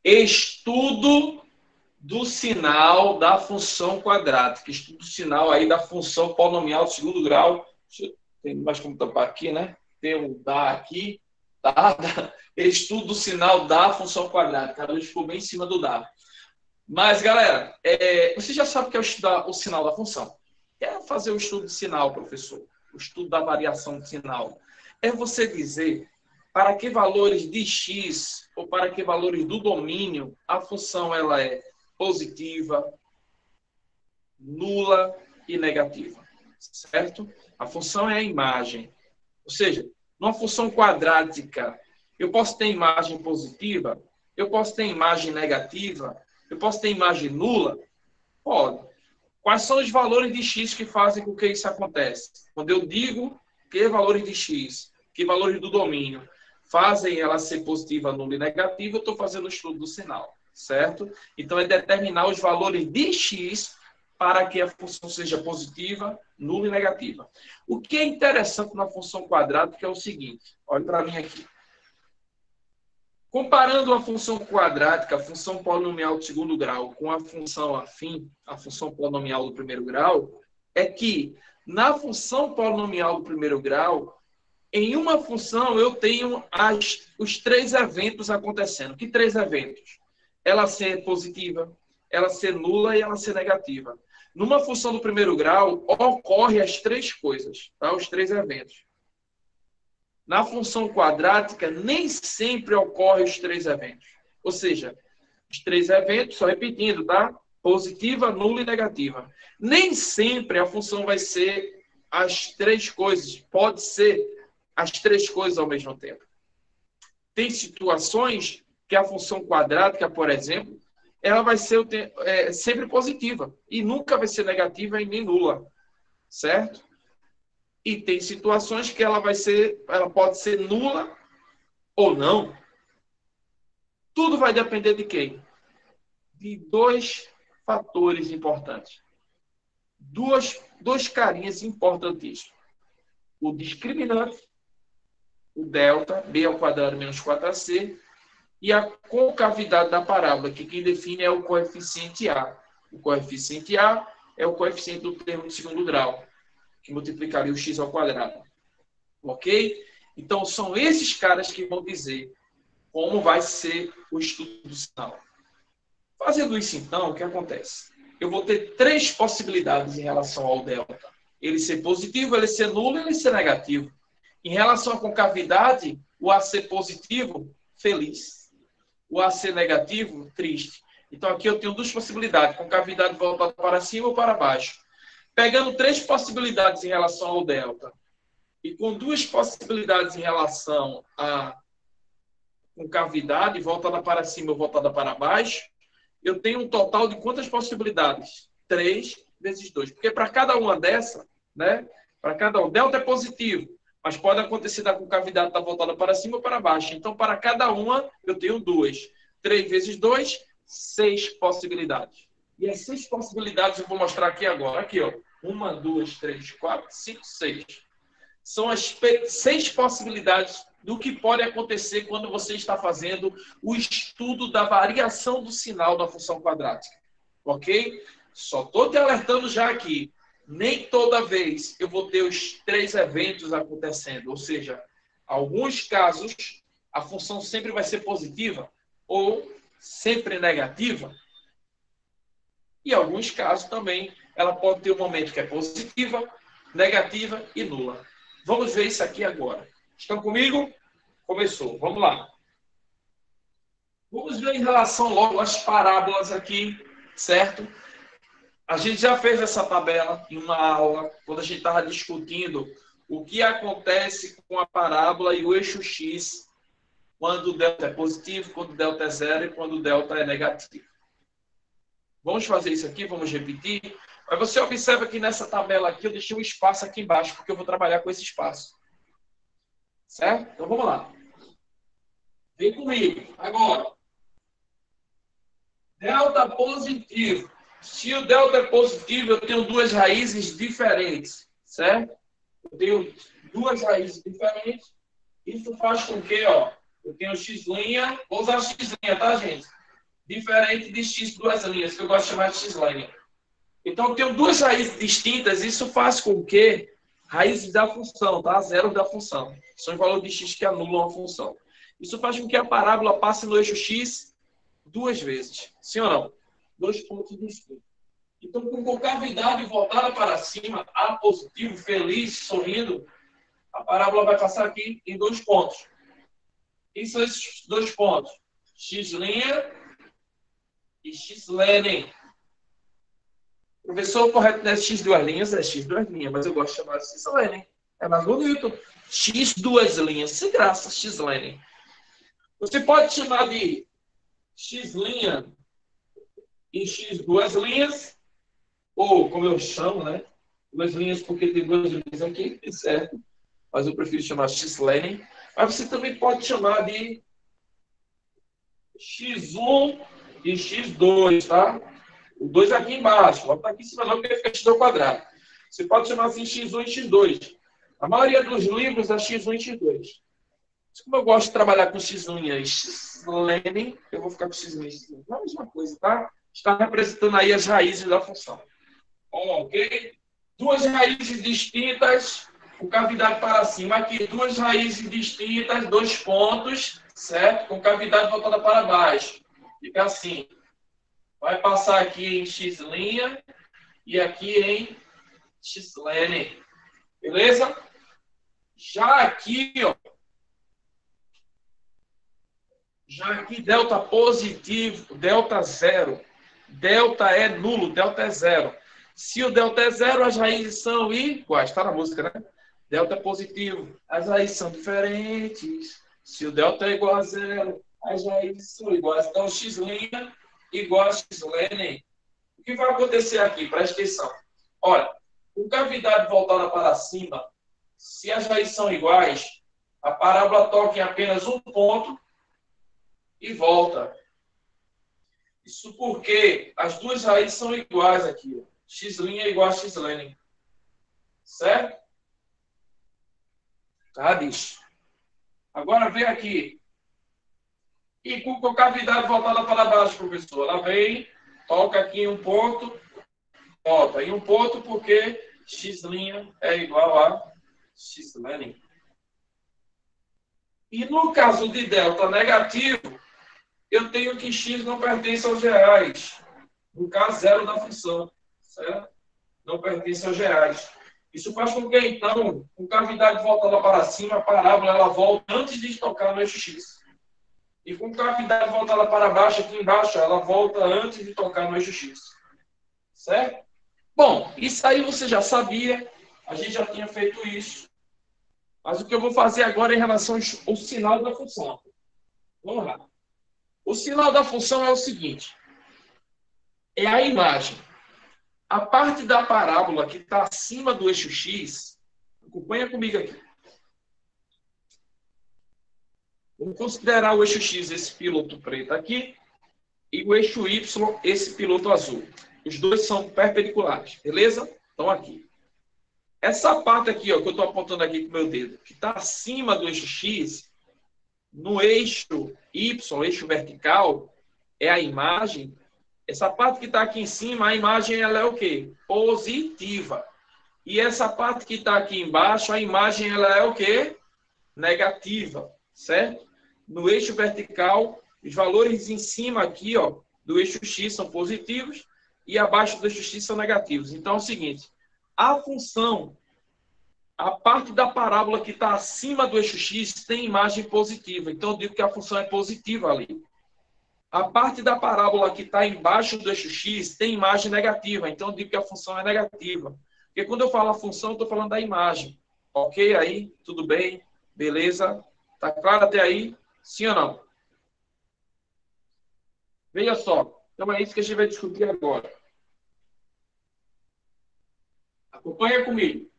Estudo do sinal da função quadrática. Estudo do sinal aí da função polinomial de segundo grau. Tem mais como tampar aqui, né? Tem um dá aqui. Tá? Estudo do sinal da função quadrática. A luz ficou bem em cima do dá. Mas, galera, você já sabe o que é o sinal da função. É fazer o estudo de sinal, professor. O estudo da variação de sinal. É você dizer para que valores de x ou para que valores do domínio a função ela é positiva, nula e negativa. Certo? A função é a imagem. Ou seja, numa função quadrática, eu posso ter imagem positiva, eu posso ter imagem negativa, eu posso ter imagem nula? Pode. Quais são os valores de x que fazem com que isso aconteça? Quando eu digo que valores de x, que valores do domínio fazem ela ser positiva, nula e negativa, eu estou fazendo o estudo do sinal, certo? Então, é determinar os valores de x para que a função seja positiva, nula e negativa. O que é interessante na função quadrática é o seguinte, olha para mim aqui. Comparando a função quadrática, a função polinomial de segundo grau, com a função afim, a função polinomial do primeiro grau, é que na função polinomial do primeiro grau, em uma função eu tenho os três eventos acontecendo. Que três eventos? Ela ser positiva, ela ser nula e ela ser negativa. Numa função do primeiro grau, ocorre as três coisas, tá? Os três eventos. Na função quadrática, nem sempre ocorrem os três eventos. Ou seja, os três eventos, só repetindo, tá? Positiva, nula e negativa. Nem sempre a função vai ser as três coisas. Pode ser as três coisas ao mesmo tempo. Tem situações que a função quadrática, por exemplo, ela vai ser sempre positiva e nunca vai ser negativa e nem nula, certo? E tem situações que ela pode ser nula ou não. Tudo vai depender de quem? De dois fatores importantes. Dois carinhas importantíssimos. O discriminante, o delta, b ao quadrado menos 4ac, e a concavidade da parábola, que quem define é o coeficiente A. O coeficiente A é o coeficiente do termo de segundo grau, que multiplicaria o x ao quadrado. Ok? Então, são esses caras que vão dizer como vai ser o estudo do sinal. Fazendo isso, então, o que acontece? Eu vou ter três possibilidades em relação ao delta. Ele ser positivo, ele ser nulo e ele ser negativo. Em relação à concavidade, o A ser positivo, feliz. O A ser negativo, triste. Então, aqui eu tenho duas possibilidades. Concavidade voltada para cima ou para baixo. Pegando três possibilidades em relação ao delta e com duas possibilidades em relação à concavidade, voltada para cima ou voltada para baixo, eu tenho um total de quantas possibilidades? 3 vezes 2. Porque para cada uma dessa, né? Para cada um, delta é positivo, mas pode acontecer da concavidade estar voltada para cima ou para baixo. Então, para cada uma, eu tenho 2. 3 vezes 2, 6 possibilidades. E as 6 possibilidades eu vou mostrar aqui agora. Aqui, ó. 1, 2, 3, 4, 5, 6. São as 6 possibilidades do que pode acontecer quando você está fazendo o estudo da variação do sinal da função quadrática. Ok? Só estou te alertando já aqui. Nem toda vez eu vou ter os 3 eventos acontecendo. Ou seja, alguns casos, a função sempre vai ser positiva ou sempre negativa. E em alguns casos também, ela pode ter um momento que é positiva, negativa e nula. Vamos ver isso aqui agora. Estão comigo? Começou. Vamos lá. Vamos ver em relação logo às parábolas aqui, certo? A gente já fez essa tabela em uma aula, quando a gente estava discutindo o que acontece com a parábola e o eixo X, quando o delta é positivo, quando o delta é zero e quando o delta é negativo. Vamos fazer isso aqui, vamos repetir. Mas você observa que nessa tabela aqui eu deixei um espaço aqui embaixo, porque eu vou trabalhar com esse espaço. Certo? Então vamos lá. Vem comigo. Agora. Delta positivo. Se o delta é positivo, eu tenho duas raízes diferentes. Certo? Eu tenho duas raízes diferentes. Isso faz com que, ó, eu tenho x', vou usar x', tá, gente? diferente de x duas linhas, que eu gosto de chamar de x-line. Então, eu tenho duas raízes distintas, isso faz com que raízes da função, tá? Zero da função. São os valores de x que anulam a função. Isso faz com que a parábola passe no eixo x duas vezes. Sim ou não? Dois pontos distintos. Então, com concavidade voltada para cima, A positivo, feliz, sorrindo, a parábola vai passar aqui em dois pontos. Quem são esses dois pontos? X' e x'. Professor, o correto não é x duas linhas, é x duas linhas, mas eu gosto de chamar de x'. É mais bonito. X duas linhas, sem graça, x'. Você pode chamar de x' e x duas linhas, ou como eu chamo, né? Duas linhas porque tem duas linhas aqui, certo? Mas eu prefiro chamar x'. Mas você também pode chamar de x1 e x2, tá? O 2 aqui embaixo, não está aqui em cima não, porque fica x ao quadrado. Você pode chamar assim x1 e x2. A maioria dos livros é x1 e x2. Mas como eu gosto de trabalhar com x1 e x', eu vou ficar com x1 e x2. É a mesma coisa, tá? Está representando aí as raízes da função. Ok? Duas raízes distintas, com cavidade para cima. Aqui, duas raízes distintas, dois pontos, certo? Com cavidade voltada para baixo. Fica assim. Vai passar aqui em x' e aqui em x'. Beleza? Já aqui, ó. Já aqui, delta positivo, delta zero. Delta é nulo, delta é zero. Se o delta é zero, as raízes são iguais. Está na música, né? Delta é positivo. As raízes são diferentes. Se o delta é igual a zero, as raízes são iguais. Então, x' igual a x'. O que vai acontecer aqui? Presta atenção. Olha, com cavidade voltada para cima, se as raízes são iguais, a parábola toca em apenas um ponto e volta. Isso porque as duas raízes são iguais aqui. X' é igual a x'. Certo? Tá, bicho? Agora vem aqui. E com concavidade voltada para baixo, professor. Ela vem, toca aqui em um ponto, volta em um ponto porque x' é igual a x'. E no caso de delta negativo, eu tenho que x não pertence aos reais. No caso, zero da função. Certo? Não pertence aos reais. Isso faz com que, então, com cavidade voltada para cima, a parábola ela volta antes de tocar no eixo x. E com cavidade voltada para baixo, aqui embaixo, ela volta antes de tocar no eixo x. Certo? Bom, isso aí você já sabia, a gente já tinha feito isso. Mas o que eu vou fazer agora é em relação ao sinal da função. Vamos lá. O sinal da função é o seguinte. É a imagem. A parte da parábola que está acima do eixo x, acompanha comigo aqui. Vamos considerar o eixo x, esse piloto preto aqui, e o eixo y, esse piloto azul. Os dois são perpendiculares, beleza? Estão aqui. Essa parte aqui, ó, que eu estou apontando aqui com o meu dedo, que está acima do eixo x, no eixo y, eixo vertical, é a imagem. Essa parte que está aqui em cima, a imagem ela é o quê? Positiva. E essa parte que está aqui embaixo, a imagem ela é o quê? Negativa, certo? No eixo vertical, os valores em cima aqui, ó, do eixo x são positivos e abaixo do eixo x são negativos. Então é o seguinte, a função, a parte da parábola que está acima do eixo x tem imagem positiva. Então eu digo que a função é positiva ali. A parte da parábola que está embaixo do eixo x tem imagem negativa. Então eu digo que a função é negativa. Porque quando eu falo a função, eu estou falando da imagem. Ok aí? Tudo bem? Beleza? Tá claro até aí? Sim ou não? Veja só. Então é isso que a gente vai discutir agora. Acompanha comigo.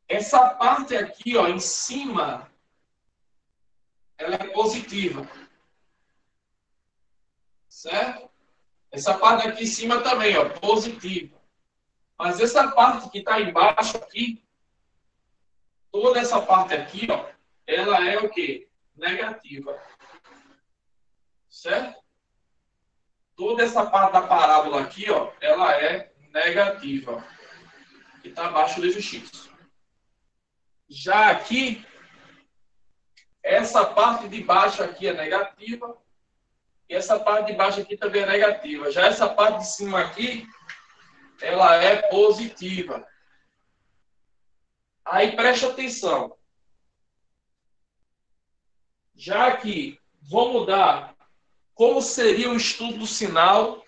Essa parte aqui, ó, em cima, ela é positiva. Certo? Essa parte aqui em cima também, ó, positiva. Mas essa parte que está embaixo aqui, toda essa parte aqui, ó, ela é o quê? Negativa. Certo? toda essa parte da parábola aqui, ó, ela é negativa. Que está abaixo do eixo X. Já aqui, essa parte de baixo aqui é negativa. E essa parte de baixo aqui também é negativa. Já essa parte de cima aqui, ela é positiva. Aí preste atenção. Já aqui, vou mudar como seria o estudo do sinal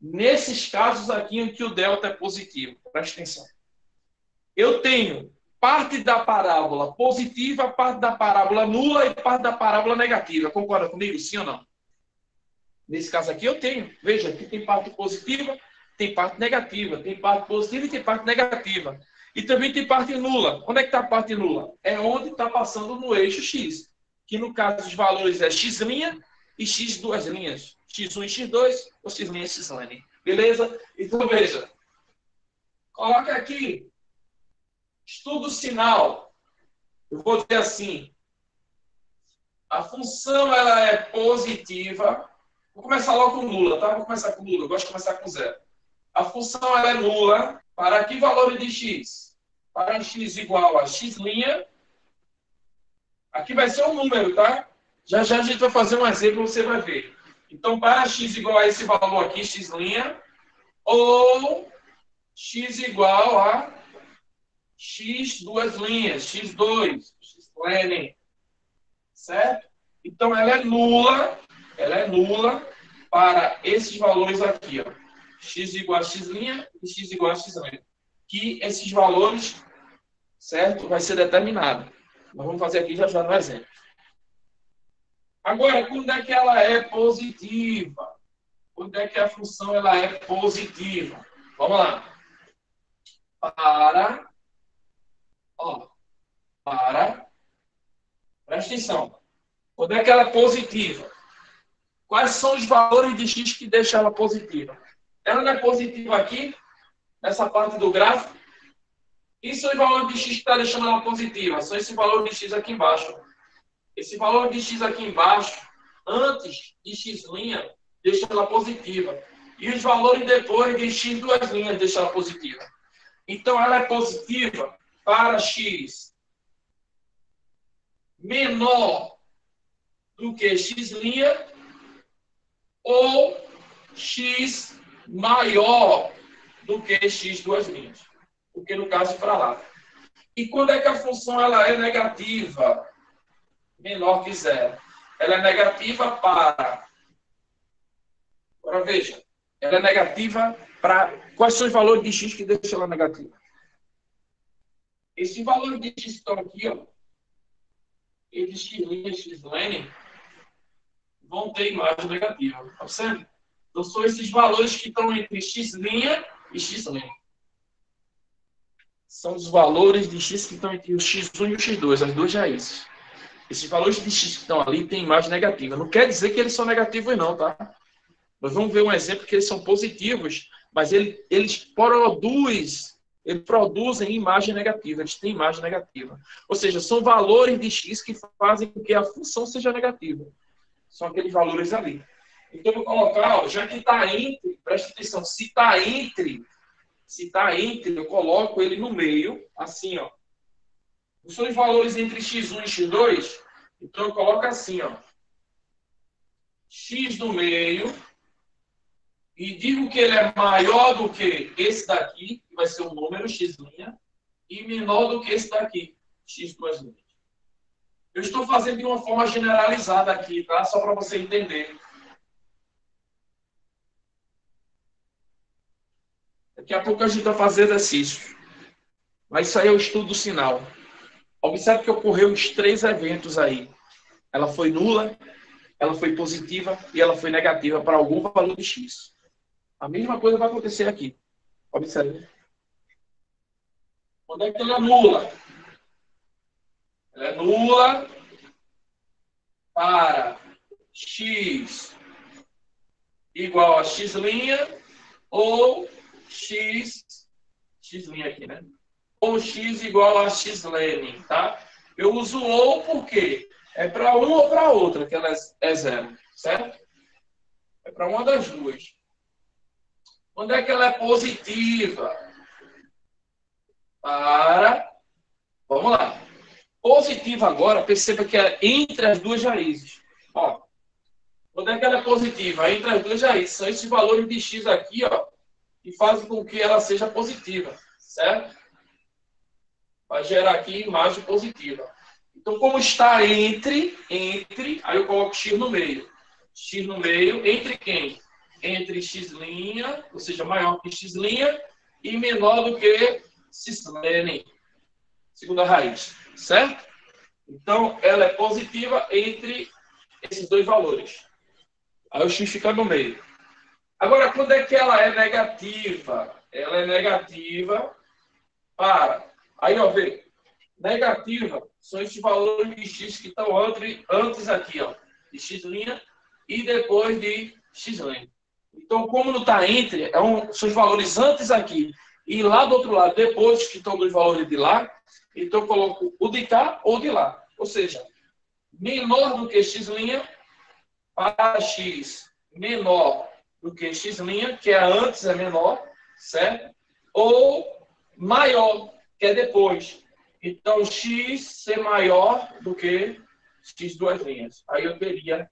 nesses casos aqui em que o delta é positivo. Preste atenção. Eu tenho parte da parábola positiva, parte da parábola nula e parte da parábola negativa. Concorda comigo, sim ou não? Nesse caso aqui eu tenho. Veja, aqui tem parte positiva, tem parte negativa. Tem parte positiva e tem parte negativa. E também tem parte nula. Onde é que está a parte nula? É onde está passando no eixo X. Que no caso os valores é x' e x duas linhas. x1 e x2 ou x' e x'. Beleza? Então veja. Coloca aqui. Estudo sinal. Eu vou dizer assim. A função ela é positiva. Vou começar logo com nula, tá? Vou começar com nula. Eu gosto de começar com zero. A função ela é nula para que valor de x? Para x igual a x'. Aqui vai ser um número, tá? Já já a gente vai fazer um exemplo, você vai ver. Então, para x igual a esse valor aqui, x', ou x igual a x duas linhas, x2, x', certo? Então, ela é nula para esses valores aqui, ó. X igual a x' e x igual a x'. Que esses valores, certo? Vai ser determinado. Nós vamos fazer aqui já já no exemplo. Agora, quando é que ela é positiva? Quando é que a função ela é positiva? Vamos lá. Presta atenção. Quando é que ela é positiva? Quais são os valores de x que deixam ela positiva? Ela não é positiva aqui, nessa parte do gráfico. E são os valores de x que está deixando ela positiva? São esse valor de x aqui embaixo. Esse valor de x aqui embaixo, antes de x', deixa ela positiva. E os valores depois de x duas linhas deixam ela positiva. Então, ela é positiva para x menor do que x' ou x maior do que x duas linhas. Porque no caso para lá. E quando é que a função ela é negativa? Menor que zero. Ela é negativa para... Agora veja. Ela é negativa para... Quais são os valores de x que deixam ela negativa? Esses valores de x que estão aqui, ó, e de x' e x' vão ter imagem negativa. Tá certo? Então, são esses valores que estão entre x' e x'. São os valores de x que estão entre o x1 e o x2, as duas raízes. Esses valores de x que estão ali têm imagem negativa. Não quer dizer que eles são negativos, não, tá? Nós vamos ver um exemplo que eles são positivos, mas eles produzem imagem negativa, eles têm imagem negativa. Ou seja, são valores de x que fazem com que a função seja negativa. São aqueles valores ali. Então, eu vou colocar, ó, já que está entre, presta atenção, se está entre, eu coloco ele no meio, assim, ó. São os valores entre x1 e x2, então eu coloco assim, ó. X no meio, e digo que ele é maior do que esse daqui, que vai ser um número, x', e menor do que esse daqui, x duas linhas. Eu estou fazendo de uma forma generalizada aqui, tá? Só para você entender. Daqui a pouco a gente vai fazer exercício. Mas isso aí é o estudo do sinal. Observe que ocorreu os três eventos aí. Ela foi nula, ela foi positiva e ela foi negativa para algum valor de x. A mesma coisa vai acontecer aqui. Observe. Quando é que ela é nula? Ela é nula para x igual a x' ou x aqui, né? Ou x igual a x', tá? Eu uso ou porque é para uma ou para outra que ela é zero, certo? É para uma das duas. Quando é que ela é positiva? Para. Vamos lá. Positiva agora, perceba que é entre as duas raízes. Ó, quando é que ela é positiva? Entre as duas raízes. São esses valores de x aqui, ó, que fazem com que ela seja positiva, certo? Vai gerar aqui imagem positiva. Então, como está entre, aí eu coloco x no meio. X no meio, entre quem? Entre x', ou seja, maior que x', e menor do que cisne, segunda raiz, certo? Então, ela é positiva entre esses dois valores. Aí o x fica no meio. Agora, quando é que ela é negativa? Ela é negativa para... Aí, ó, vê. Negativa são esses valores de x que estão antes aqui, ó, de x' e depois de x'. Então, como não está entre, são os valores antes aqui e lá do outro lado, depois que estão dos valores de lá, então eu coloco o de cá ou de lá. Ou seja, menor do que x' para x menor do que x', que é antes, é menor, certo? Ou maior, que é depois. Então, x ser maior do que x duas linhas. Aí eu teria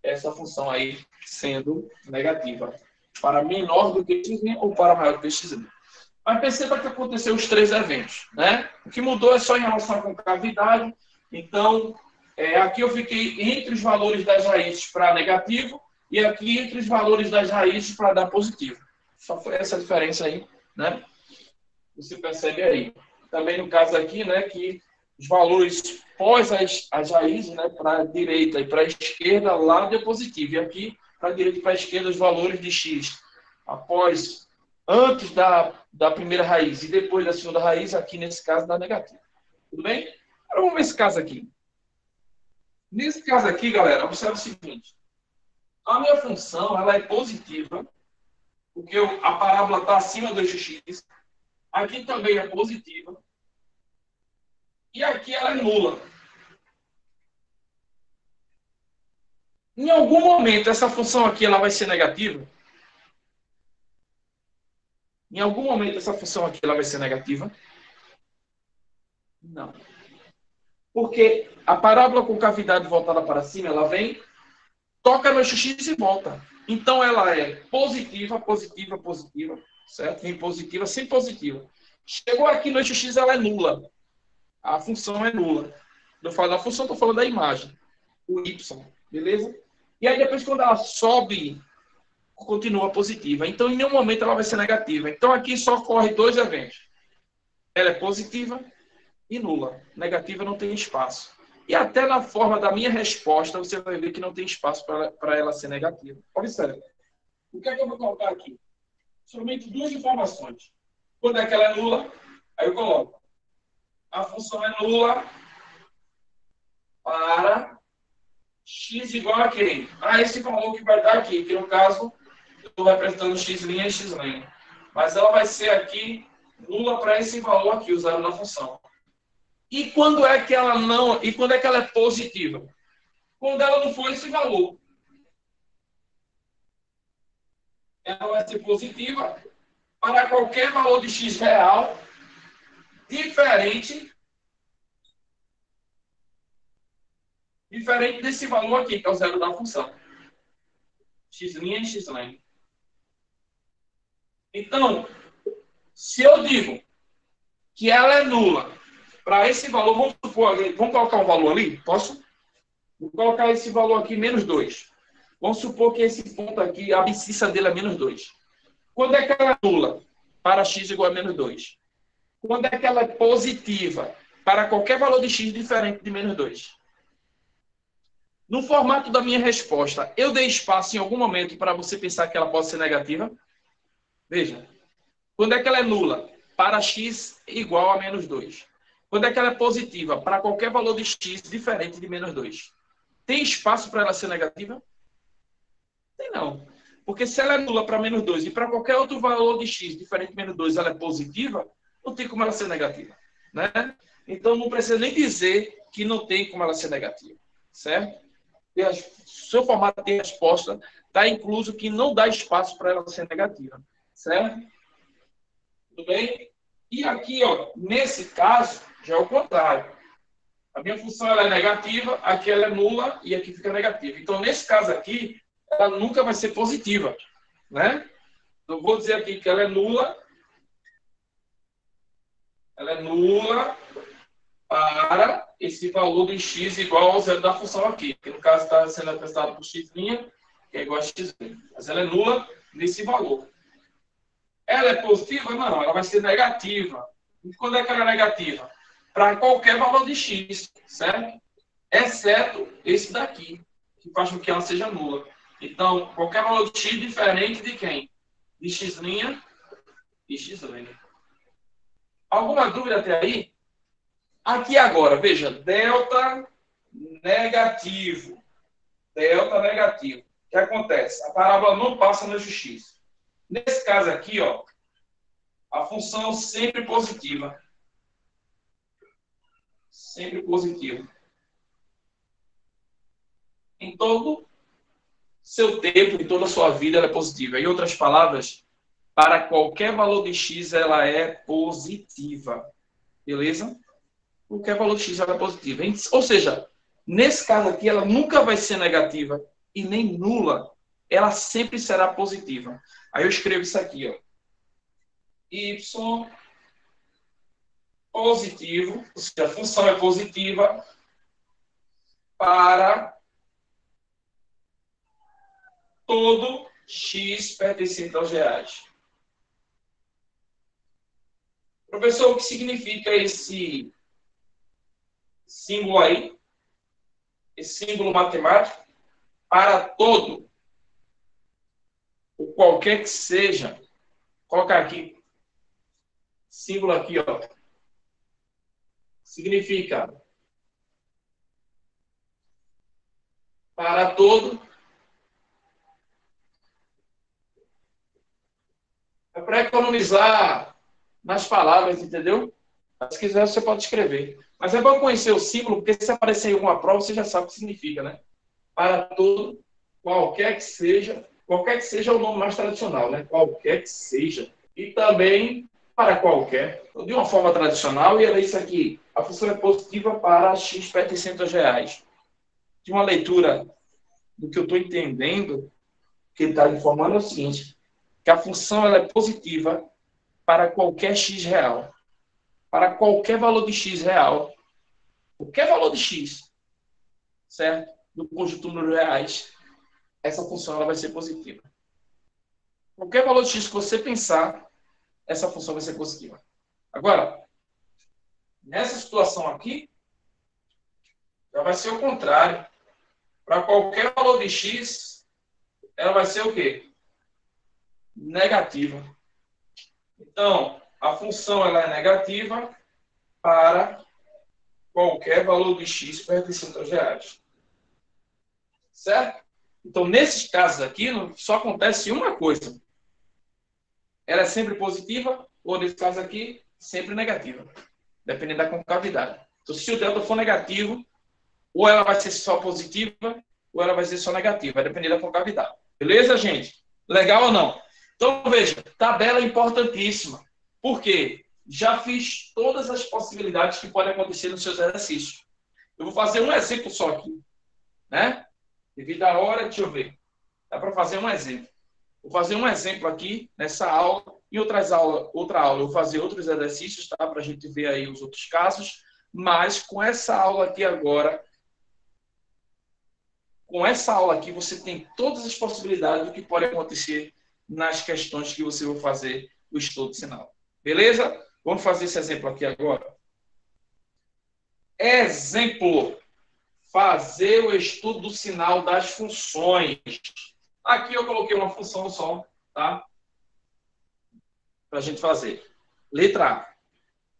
essa função aí sendo negativa. Para menor do que x' ou para maior do que x'. Mas perceba que aconteceu os três eventos, né? O que mudou é só em relação à concavidade. Então, aqui eu fiquei entre os valores das raízes para negativo e aqui entre os valores das raízes para dar positivo. Só foi essa diferença aí, né? Você percebe aí. Também no caso aqui, né, que os valores pós as raízes, né, para a direita e para a esquerda, lá deu positivo. E aqui, para a direita e para a esquerda, os valores de x antes da primeira raiz e depois da segunda raiz, aqui nesse caso dá negativo. Tudo bem? Agora vamos ver esse caso aqui. Nesse caso aqui, galera, observe o seguinte. A minha função ela é positiva, porque a parábola está acima do eixo x. Aqui também é positiva. E aqui ela é nula. Em algum momento, essa função aqui ela vai ser negativa? Em algum momento, essa função aqui ela vai ser negativa? Não. Porque a parábola com cavidade voltada para cima, ela vem, toca no eixo x e volta. Então, ela é positiva, positiva, positiva, certo? Vem positiva, sem positiva. Chegou aqui no eixo x, ela é nula. A função é nula. Não falo da função, estou falando da imagem. O y, beleza? E aí, depois, quando ela sobe, continua positiva. Então, em nenhum momento ela vai ser negativa. Então, aqui só ocorre dois eventos. Ela é positiva e nula. Negativa não tem espaço. E até na forma da minha resposta, você vai ver que não tem espaço para ela ser negativa. Observe. O que é que eu vou colocar aqui? Somente duas informações. Quando é que ela é nula? Aí eu coloco. A função é nula para x igual a quem? Esse valor que vai dar aqui, que no caso, eu estou representando x' e x'. Mas ela vai ser aqui nula para esse valor aqui, usado na função. E quando é que ela não... E quando é que ela é positiva? Quando ela não for esse valor. Ela vai ser positiva para qualquer valor de x real diferente desse valor aqui, que é o zero da função. X' e x'. Então, se eu digo que ela é nula para esse valor, vamos colocar um valor ali? Posso? Vou colocar esse valor aqui, menos 2. Vamos supor que esse ponto aqui, a abscissa dele é menos 2. Quando é que ela é nula? Para x igual a menos 2. Quando é que ela é positiva? Para qualquer valor de x diferente de menos 2. No formato da minha resposta, eu dei espaço em algum momento para você pensar que ela pode ser negativa? Veja. Quando é que ela é nula? Para x igual a menos 2. Quando é que ela é positiva? Para qualquer valor de x diferente de menos 2. Tem espaço para ela ser negativa? Tem não. Porque se ela é nula para menos 2 e para qualquer outro valor de x diferente de menos 2 ela é positiva, não tem como ela ser negativa. Né? Então não precisa nem dizer que não tem como ela ser negativa. Certo? Seu formato de resposta está incluso que não dá espaço para ela ser negativa. Certo? Tudo bem? E aqui, ó, nesse caso, já é o contrário. A minha função ela é negativa, aqui ela é nula e aqui fica negativa. Então, nesse caso aqui, ela nunca vai ser positiva, né? Então, vou dizer aqui que ela é nula para esse valor do x igual ao zero da função aqui, que no caso está sendo representado por x', que é igual a x'. Mas ela é nula nesse valor. Ela é positiva? Não, ela vai ser negativa. E quando é que ela é negativa? Para qualquer valor de x, certo? Exceto esse daqui, que faz com que ela seja nula. Então, qualquer valor de x diferente de quem? De x' e x'. Alguma dúvida até aí? Aqui agora, veja, delta negativo. Delta negativo. O que acontece? A parábola não passa no eixo x. Nesse caso aqui, ó, a função sempre positiva. Sempre positiva. Em todo seu tempo, em toda a sua vida, ela é positiva. Em outras palavras, para qualquer valor de x, ela é positiva. Beleza? Qualquer valor de x, ela é positiva. Ou seja, nesse caso aqui, ela nunca vai ser negativa e nem nula. Ela sempre será positiva. Aí eu escrevo isso aqui, ó. Y positivo, ou seja, a função é positiva para todo x pertencente aos reais. Professor, o que significa esse símbolo aí? Esse símbolo matemático? Para todo, ou qualquer que seja, colocar aqui, símbolo aqui, ó, significa para todo. É para economizar nas palavras, entendeu? Se quiser, você pode escrever. Mas é bom conhecer o símbolo, porque se aparecer em alguma prova, você já sabe o que significa, né? Para todo, qualquer que seja o nome mais tradicional, né? Qualquer que seja. E também para qualquer. De uma forma tradicional, e era isso aqui. A função é positiva para x pertencente aos reais. De uma leitura do que eu estou entendendo, que ele está informando é o seguinte, que a função ela é positiva para qualquer x real. Para qualquer valor de x real. Qualquer valor de x, certo? Do conjunto de números reais, essa função ela vai ser positiva. Qualquer valor de x que você pensar, essa função vai ser positiva. Agora, nessa situação aqui, já vai ser o contrário. Para qualquer valor de x, ela vai ser o quê? Negativa. Então, a função ela é negativa para qualquer valor de x pertencente aos reais. Certo? Então, nesses casos aqui, só acontece uma coisa. Ela é sempre positiva, ou nesse caso aqui, sempre negativa. Dependendo da concavidade. Então, se o delta for negativo, ou ela vai ser só positiva, ou ela vai ser só negativa. Vai depender da concavidade. Beleza, gente? Legal ou não? Então, veja, tabela importantíssima. Por quê? Já fiz todas as possibilidades que podem acontecer nos seus exercícios. Eu vou fazer um exemplo só aqui. Né? Devido à hora, deixa eu ver. Dá para fazer um exemplo. Vou fazer um exemplo aqui nessa aula. Em outra aula, eu vou fazer outros exercícios, tá? Para a gente ver aí os outros casos. Mas com essa aula aqui agora, você tem todas as possibilidades do que pode acontecer nas questões que você vai fazer o estudo de sinal. Beleza? Vamos fazer esse exemplo aqui agora. Exemplo. Fazer o estudo do sinal das funções. Aqui eu coloquei uma função só, tá? Para a gente fazer. Letra A.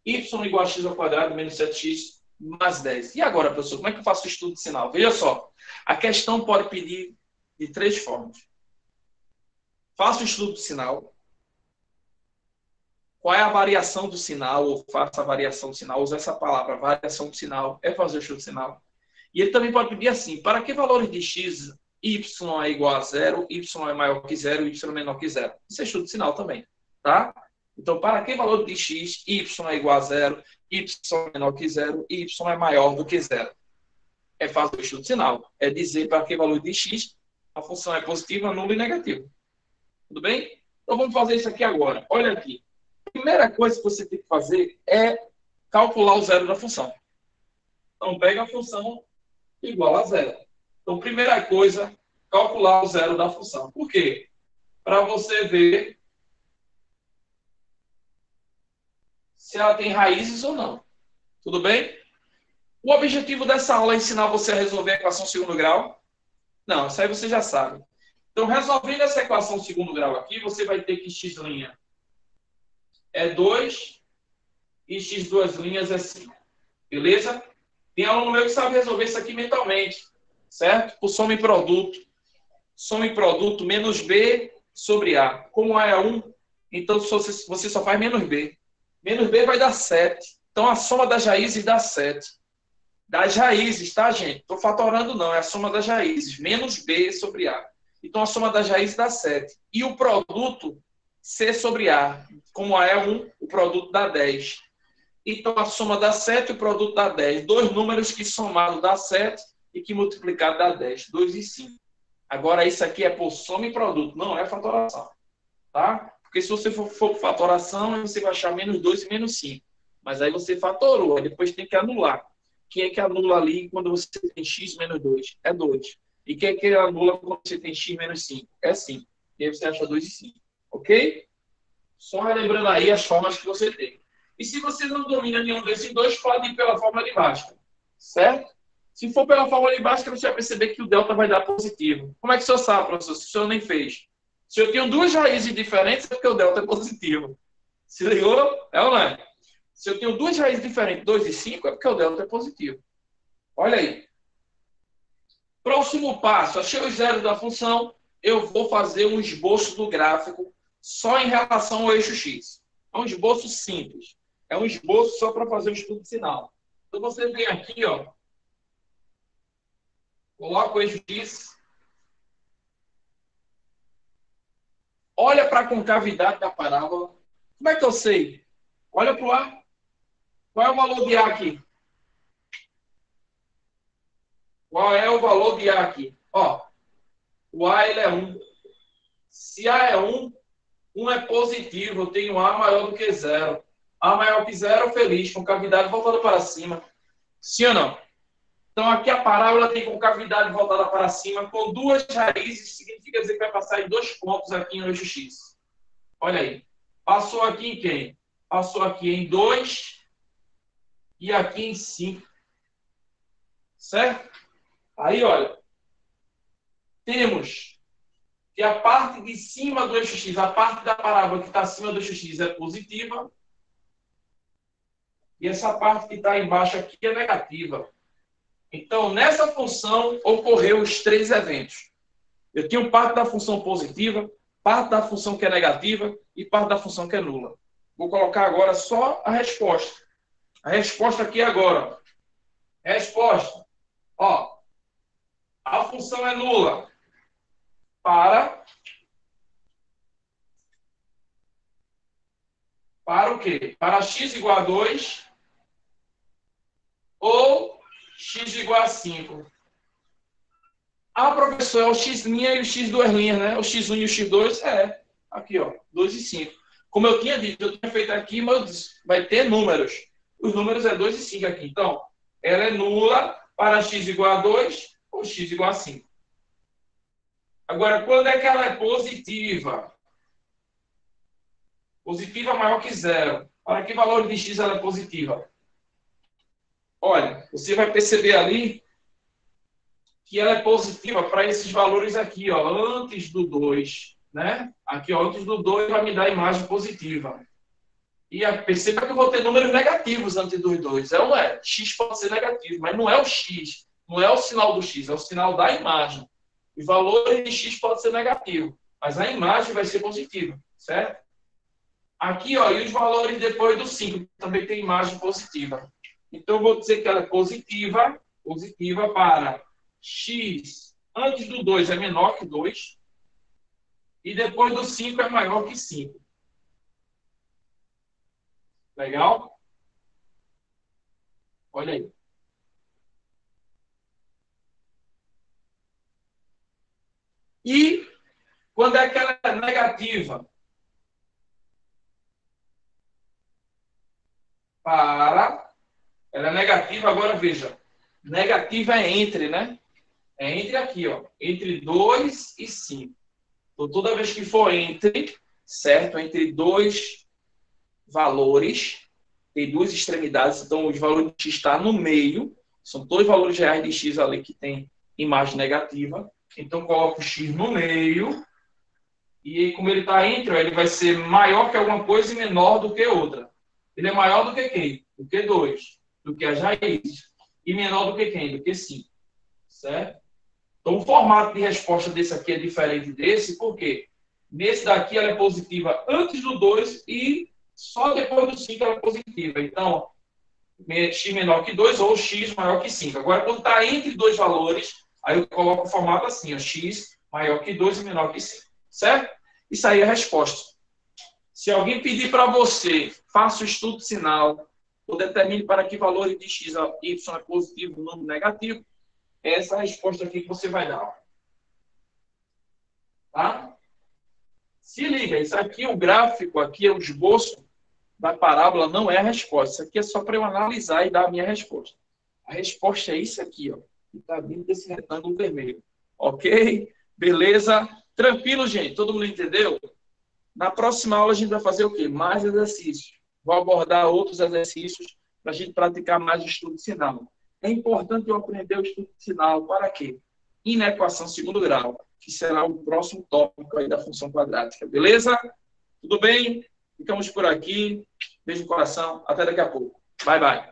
Y igual a x ao quadrado menos 7x mais 10. E agora, professor, como é que eu faço o estudo de sinal? Veja só. A questão pode pedir de 3 formas. Faça o estudo do sinal. Qual é a variação do sinal? Ou faça a variação do sinal. Usa essa palavra, variação do sinal. É fazer o estudo do sinal. E ele também pode pedir assim, para que valores de x y é igual a zero, y é maior que zero, y é menor que zero. Isso é estudo de sinal também, tá? Então, para que valor de x, y é igual a zero, y é menor que zero, y é maior do que zero. É fazer o estudo de sinal. É dizer para que valor de x a função é positiva, nula e negativa. Tudo bem? Então, vamos fazer isso aqui agora. Olha aqui. A primeira coisa que você tem que fazer é calcular o zero da função. Então, pega a função igual a zero. Então, primeira coisa, calcular o zero da função. Por quê? Para você ver se ela tem raízes ou não. Tudo bem? O objetivo dessa aula é ensinar você a resolver a equação segundo grau? Não, isso aí você já sabe. Então, resolvendo essa equação segundo grau aqui, você vai ter que x' é 2 e x duas linhas é 5. Beleza? Tem aluno meu que sabe resolver isso aqui mentalmente. Certo? Por soma e produto. Soma e produto menos b sobre a. Como a é 1, então você só faz menos b. Menos b vai dar 7. Então, a soma das raízes dá 7. Das raízes, tá, gente? Estou fatorando não, é a soma das raízes. Menos b sobre a. Então, a soma das raízes dá 7. E o produto, c sobre a. Como a é 1, o produto dá 10. Então, a soma dá 7 e o produto dá 10. Dois números que somado dá 7 e que multiplicado dá 10. 2 e 5. Agora, isso aqui é por soma e produto, não é fatoração. Tá? Porque se você for por fatoração, você vai achar menos 2 e menos 5. Mas aí você fatorou, aí depois tem que anular. Quem é que anula ali quando você tem x menos 2? É 2. E quem é que anula quando você tem x menos 5? É 5. E aí você acha 2 e 5. Ok? Só relembrando aí as formas que você tem. E se você não domina nenhum desses dois, pode ir pela fórmula de Bhaskara. Certo? Se for pela fórmula de Bhaskara, você vai perceber que o delta vai dar positivo. Como é que o senhor sabe, professor? Se o senhor nem fez. Se eu tenho duas raízes diferentes, é porque o delta é positivo. Se ligou? É ou não é? Se eu tenho duas raízes diferentes, 2 e 5, é porque o delta é positivo. Olha aí. Próximo passo. Achei os zeros da função. Eu vou fazer um esboço do gráfico só em relação ao eixo x. É um esboço simples. É um esboço só para fazer o estudo de sinal. Então, você vem aqui, ó. Coloca o eixo x. Olha para a concavidade da parábola. Como é que eu sei? Olha para o A. Qual é o valor de A aqui? Qual é o valor de A aqui? Ó, o A ele é 1. Se A é 1, 1 é positivo. Eu tenho A maior do que 0. A maior que 0, feliz, concavidade voltada para cima. Sim ou não? Então, aqui a parábola tem concavidade voltada para cima, com duas raízes, significa dizer que vai passar em dois pontos aqui no eixo x. Olha aí. Passou aqui em quem? Passou aqui em 2 e aqui em 5. Certo? Aí, olha. Temos que a parte de cima do eixo x, a parte da parábola que está acima do eixo x é positiva. E essa parte que está embaixo aqui é negativa. Então, nessa função, ocorreu os três eventos. Eu tenho parte da função positiva, parte da função que é negativa e parte da função que é nula. Vou colocar agora só a resposta. A resposta aqui agora. Resposta. Ó, a função é nula para o quê? Para x igual a 2 ou x igual a 5. Ah, professor, é o x' e o x duas linhas, né? O x1 e o x2 é. Aqui, ó, 2 e 5. Como eu tinha dito, eu tinha feito aqui, mas vai ter números. Os números é 2 e 5 aqui. Então, ela é nula para x igual a 2 ou x igual a 5. Agora, quando é que ela é positiva? Positiva maior que 0. Para que valor de x ela é positiva? Olha, você vai perceber ali que ela é positiva para esses valores aqui, ó, antes do 2, né? Aqui, ó, antes do 2 vai me dar a imagem positiva. E perceba que eu vou ter números negativos antes dos 2. É ou não é? X pode ser negativo, mas não é o X. Não é o sinal do X, é o sinal da imagem. Os valores de X podem ser negativos, mas a imagem vai ser positiva, certo? Aqui, ó, e os valores depois do 5, também tem imagem positiva. Então, eu vou dizer que ela é positiva para x antes do 2 é menor que 2, e depois do 5 é maior que 5. Legal? Olha aí. E quando é que ela é negativa? Ela é negativa, agora veja. Negativa é entre, né? É entre aqui, ó. Entre 2 e 5. Então, toda vez que for entre, certo? Entre dois valores, tem duas extremidades, então os valores de x está no meio, são dois valores reais de x ali que tem imagem negativa, então coloco o x no meio, e como ele está entre, ele vai ser maior que alguma coisa e menor do que outra. Ele é maior do que quem? Do que 2, do que as raízes, e menor do que quem? Do que 5, certo? Então o formato de resposta desse aqui é diferente desse, por quê? Nesse daqui ela é positiva antes do 2 e só depois do 5 ela é positiva. Então, x menor que 2 ou x maior que 5. Agora, quando está entre dois valores, aí eu coloco o formato assim, ó, x maior que 2 e menor que 5. Certo? Isso aí é a resposta. Se alguém pedir para você, faça o estudo sinal, ou determine para que valores de x a y é positivo ou número negativo, essa é a resposta aqui que você vai dar. Tá? Se liga, isso aqui, o gráfico, aqui é o esboço da parábola, não é a resposta. Isso aqui é só para eu analisar e dar a minha resposta. A resposta é isso aqui, ó, que está vindo desse retângulo vermelho. Ok? Beleza? Tranquilo, gente? Todo mundo entendeu? Na próxima aula a gente vai fazer o quê? Mais exercícios. Vou abordar outros exercícios para a gente praticar mais o estudo de sinal. É importante eu aprender o estudo de sinal para quê? Inequação segundo grau, que será o próximo tópico aí da função quadrática. Beleza? Tudo bem? Ficamos por aqui. Beijo no coração. Até daqui a pouco. Bye, bye.